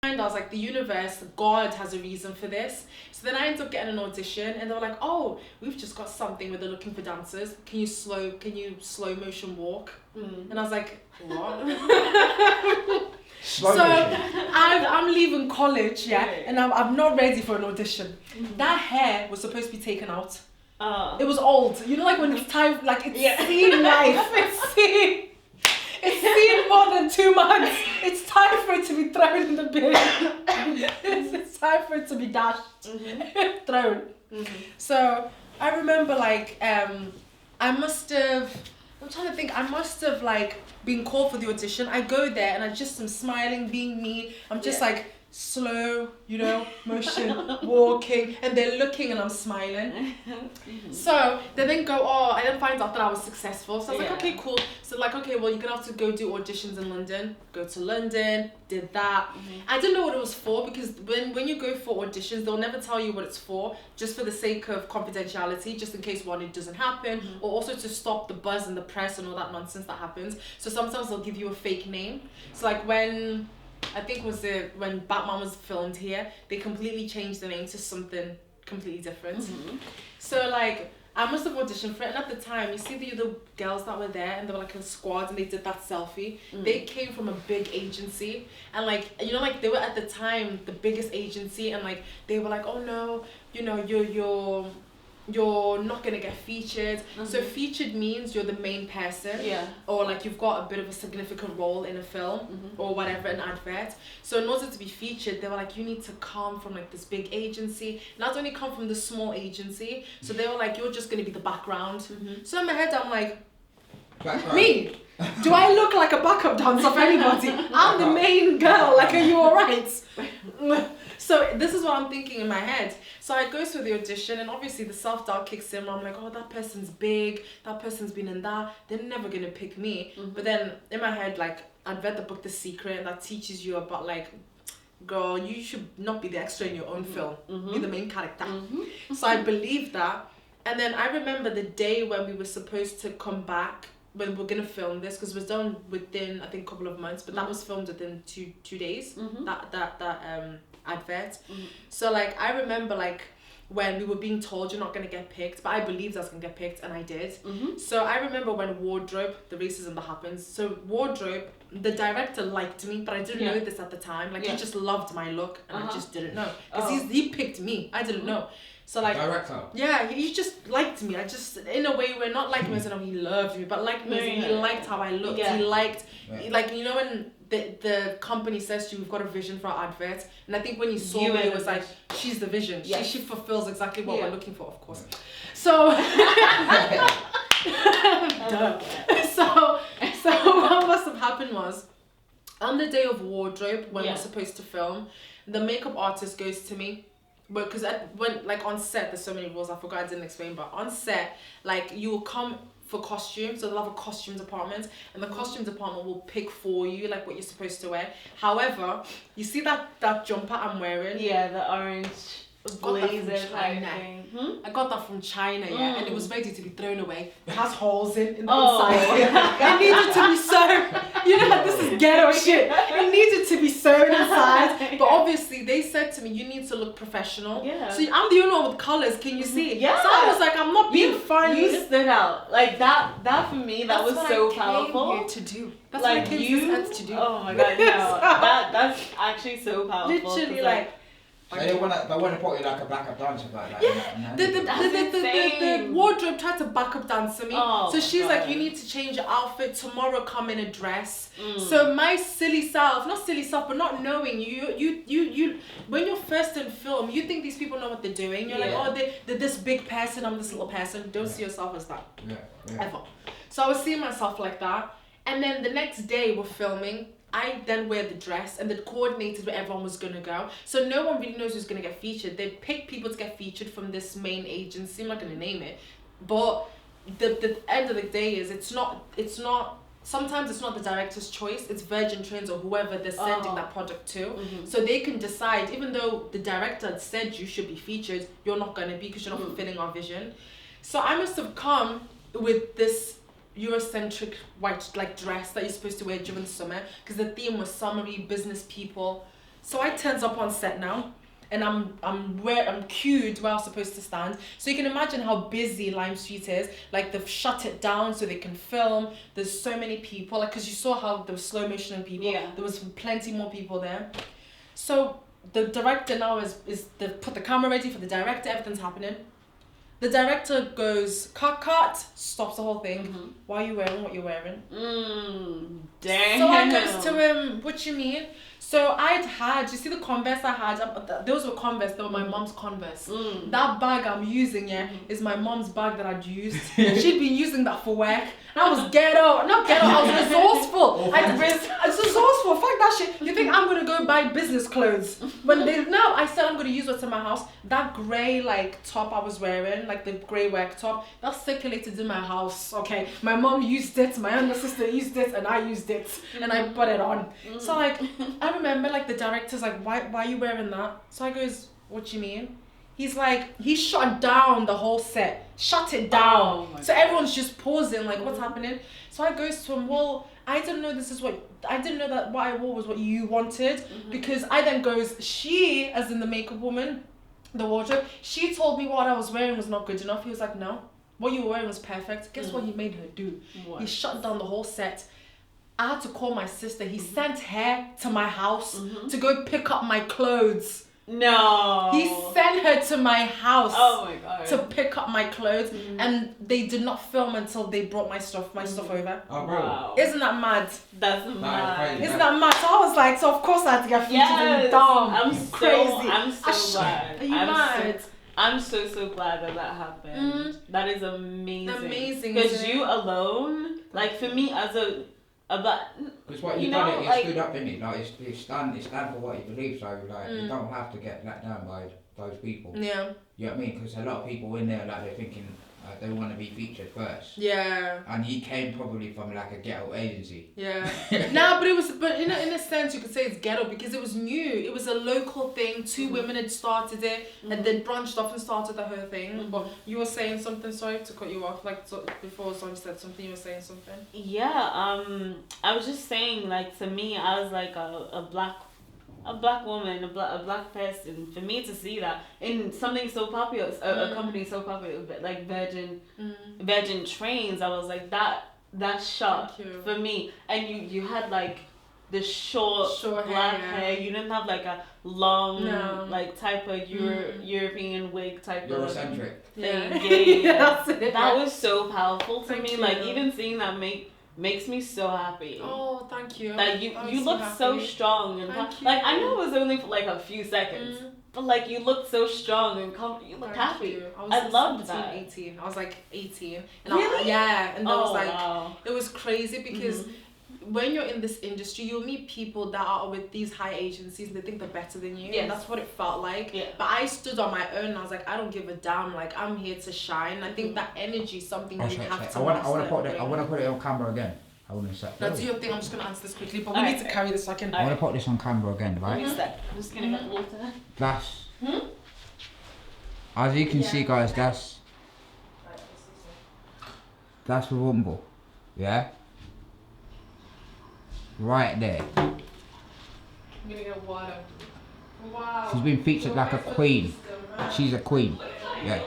I was like, the universe, God has a reason for this. So then I ended up getting an audition, and they were like, oh, we've just got something where they're looking for dancers. Can you slow motion walk? And I was like, what? Slow So motion. I'm leaving college, and I'm not ready for an audition. That hair was supposed to be taken out. It was old. You know, like when it's time, like it's seen life. It's seen more than 2 months. It's time for it to be thrown in the bin. It's time for it to be dashed, thrown. So I remember like I'm trying to think. I must have like been called for the audition. I go there and I just am smiling, being me. I'm just like slow, you know, motion, walking, and they're looking and I'm smiling. So they then go, I then find out that I was successful. So I was like, okay, cool. So like, okay, well, you're gonna have to go do auditions in London. Go to London, did that. I didn't know what it was for, because when you go for auditions, they'll never tell you what it's for, just for the sake of confidentiality, just in case one, it doesn't happen, or also to stop the buzz in the press and all that nonsense that happens. So sometimes they'll give you a fake name. So like when Batman was filmed here, they completely changed the name to something completely different. So like I must have auditioned for it, and at the time, you see the other girls that were there, and they were like in a squad, and they did that selfie. They came from a big agency, and like, you know, like they were at the time the biggest agency, and like they were like, oh no, you know, you're not gonna get featured. So featured means you're the main person, or like you've got a bit of a significant role in a film or whatever, an advert. So in order to be featured, they were like, you need to come from like this big agency, not only come from the small agency. So they were like, you're just gonna be the background. So in my head, I'm like, me? Do I look like a backup dancer for anybody? I'm the main girl. Like, are you alright? So this is what I'm thinking in my head. So I go through the audition, and obviously the self-doubt kicks in. I'm like, oh, that person's big. That person's been in that. They're never going to pick me. But then in my head, like, I'd read the book The Secret, and that teaches you about, like, girl, you should not be the extra in your own film. Be the main character. So I believed that. And then I remember the day when we were supposed to come back, when we're gonna film this, because it was done within, I think, a couple of months, but that was filmed within two days. That advert. So like I remember like when we were being told you're not gonna get picked, but I believed I was gonna get picked, and I did. So I remember when Wardrobe, the racism that happens. So Wardrobe, the director liked me, but I didn't know this at the time. Like he just loved my look, and I just didn't know, because he picked me. I didn't know. So like director. Yeah, he just liked me. I just, in a way, we're not like me as in he loved me, but liked me as in he liked how I looked. He liked like, you know, when the company says to you, we've got a vision for our advert, and I think when he saw me, it was like, she's the vision. She fulfills exactly what we're looking for, of course. So so what must have happened was, on the day of Wardrobe, when we're supposed to film, the makeup artist goes to me. But because when like on set, there's so many rules, I forgot, I didn't explain, but on set, like you will come for costumes, so they'll have a costume department, and the costume department will pick for you like what you're supposed to wear. However, you see that jumper I'm wearing? Yeah, the orange blazer type thing. I got that from China, and it was ready to be thrown away. It has holes in the inside. It needed to be sewn. You know, this is ghetto shit. It needed to be sewn inside. But obviously, they said to me, you need to look professional. So I'm the only one with colours. Can you see? So I was like, I'm not being funny. You stood out. Like that for me, that was so powerful. Here to do. That's like what I came to this to do. Oh my god, no. That's actually so powerful. Literally, like. They want to put you like a backup dancer, like that. Yeah, the wardrobe tried to backup dancer me. So she's like, you need to change your outfit tomorrow. Come in a dress. So my silly self, but not knowing you. When you're first in film, you think these people know what they're doing. You're like, oh, they're this big person. I'm this little person. Don't see yourself as that. Ever. So I was seeing myself like that, and then the next day we're filming. I then wear the dress, and they coordinated where everyone was gonna go. So no one really knows who's gonna get featured. They pick people to get featured from this main agency. I'm not gonna name it, but the end of the day is sometimes it's not the director's choice. It's Virgin Trains or whoever they're sending that project to. So they can decide, even though the director had said you should be featured, you're not gonna be because you're not fulfilling our vision. So I must have come with this Eurocentric white like dress that you're supposed to wear during summer, because the theme was summery, business people. So I turns up on set now, and I'm queued where I was supposed to stand. So you can imagine how busy Lime Street is. Like they've shut it down so they can film. There's so many people. Like, cause you saw how there was slow motion and people. Yeah. There was plenty more people there. So the director now is they put the camera ready for the director. Everything's happening. The director goes cut, stops the whole thing. Why are you wearing what you're wearing? Damn. So I goes to him, what you mean? So you see the Converse I had, those were Converse, they were my mom's Converse. That bag I'm using, is my mom's bag that I'd used. She'd been using that for work. And I was not ghetto, I was resourceful. I was resourceful, fuck that shit. You think I'm gonna go buy business clothes? I said I'm gonna use what's in my house. That grey top I was wearing, like the grey work top, that circulated in my house, okay? My mom used it, my younger sister used it, and I used it, and I put it on. So I remember the director's like, why are you wearing that? So I goes, what you mean? He's like, he shut down the whole set, shut it down. So everyone's just pausing, like, what's happening? So I goes to him, well, I didn't know that what I wore was what you wanted, because I then goes, she, as in the makeup woman, the wardrobe, she told me what I was wearing was not good enough. He was like, no, what you were wearing was perfect. Guess what he made her do? What? He shut down the whole set. I had to call my sister. He sent her to my house to go pick up my clothes. No. He sent her to my house. Oh my god. To pick up my clothes, and they did not film until they brought my stuff over. Oh, bro. Wow. Isn't that mad? That's mad. Isn't that mad? So I was like, so of course I had to get featured in Dom. I'm so glad. Are you mad? I'm so glad that happened. That is amazing. Amazing. Because you alone, for me as a black, because what you've done, it stood up in it. It's stand for what you believe. So you don't have to get let down by those people. Yeah. You know what I mean? Because a lot of people in there, they're thinking they want to be featured first. Yeah. And he came probably from a ghetto agency. Yeah. But in a sense you could say it's ghetto because it was new. It was a local thing. Two women had started it and then branched off and started the whole thing. But you were saying something, sorry to cut you off, before someone said something, you were saying something. Yeah, I was just saying, to me, as a black woman, a black person, for me to see that in something so popular, a company so popular, like Virgin Trains, I was like, that shot for me. And you had the short black hair. You didn't have a long type of European wig type Eurocentric thing. Yeah. That's it. That was so powerful to me. You. Even seeing that makes me so happy. Oh, thank you. That you look so strong and I know it was only for a few seconds, but you looked so strong and you looked happy. I loved that. 18. I was 18. And really? And I was wow. It was crazy because when you're in this industry, you'll meet people that are with these high agencies and they think they're better than you. Yes. And that's what it felt like. Yeah. But I stood on my own and I was like, I don't give a damn. I'm here to shine. I think that energy is something you have to I want to put it on camera again. I want to say. Now do your thing. I'm just gonna answer this quickly, but we need to carry this second. I want to put this on camera again, right? I'm just gonna get water. That's. As you can see, guys, that's Rumble, yeah. Right there. I'm gonna get water. Wow. She's been featured like a queen. She's a queen, yeah.